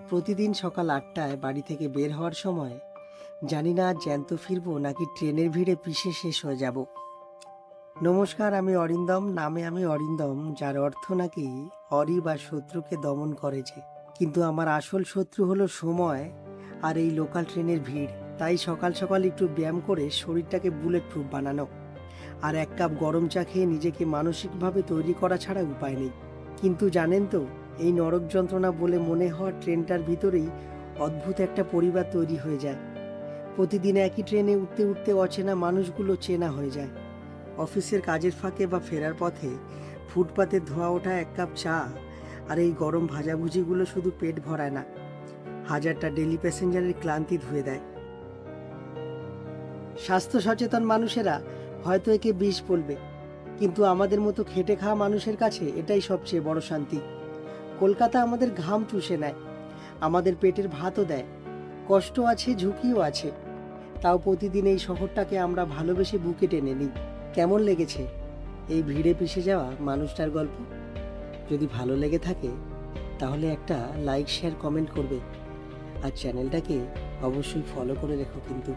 প্রতিদিন সকাল ৮টায় বাড়ি থেকে বের হওয়ার সময় জানি না আজ জ্যান্ত ফিরবো নাকি ট্রেনের ভিড়ে পিষে শেষ হয়ে যাব। নমস্কার, আমি অরিন্দম, নামে আমি অরিন্দম, যার অর্থ নাকি অরি বা শত্রুকে দমন করে যে। কিন্তু আমার আসল শত্রু হলো সময় আর এই লোকাল ট্রেনের ভিড়। তাই সকাল সকাল একটু ব্যায়াম করে শরীরটাকে বুলেট প্রুফ বানানো আর এক কাপ গরম চা খেয়ে নিজেকে মানসিকভাবে তৈরি করা ছাড়া উপায় নেই। কিন্তু জানেন তো, এই নরক যন্ত্রণা বলে মনে হওয়া ট্রেনটার ভিতরেই অদ্ভুত একটা পরিবার তৈরি হয়ে যায়। প্রতিদিন একই ট্রেনে উঠতে উঠতে অচেনা মানুষগুলো চেনা হয়ে যায়। অফিসের কাজের ফাঁকে বা ফেরার পথে ফুটপাতে ধোয়া ওঠা এক কাপ চা আর এই গরম ভাজাভুজিগুলো শুধু পেট ভরায় না, হাজারটা ডেলি প্যাসেঞ্জারের ক্লান্তি ধুয়ে দেয়। স্বাস্থ্য সচেতন মানুষেরা হয়তো একে বিষ বলবে, কিন্তু আমাদের মতো খেটে খাওয়া মানুষের কাছে এটাই সবচেয়ে বড় শান্তি। কলকাতা আমাদের ঘাম চুষে নেয়, আমাদের পেটের ভাতও দেয়, কষ্ট আছে, ঝুঁকিও আছে। তাও প্রতিদিন এই শহরটাকে আমরা ভালোবেসে বুকে টেনে নিই। কেমন লেগেছে এই ভিড়ে পিষে যাওয়া মানুষটার গল্প? যদি ভালো লেগে থাকে তাহলে একটা লাইক, শেয়ার, কমেন্ট করবে আর চ্যানেলটাকে অবশ্যই ফলো করে রেখো কিন্তু।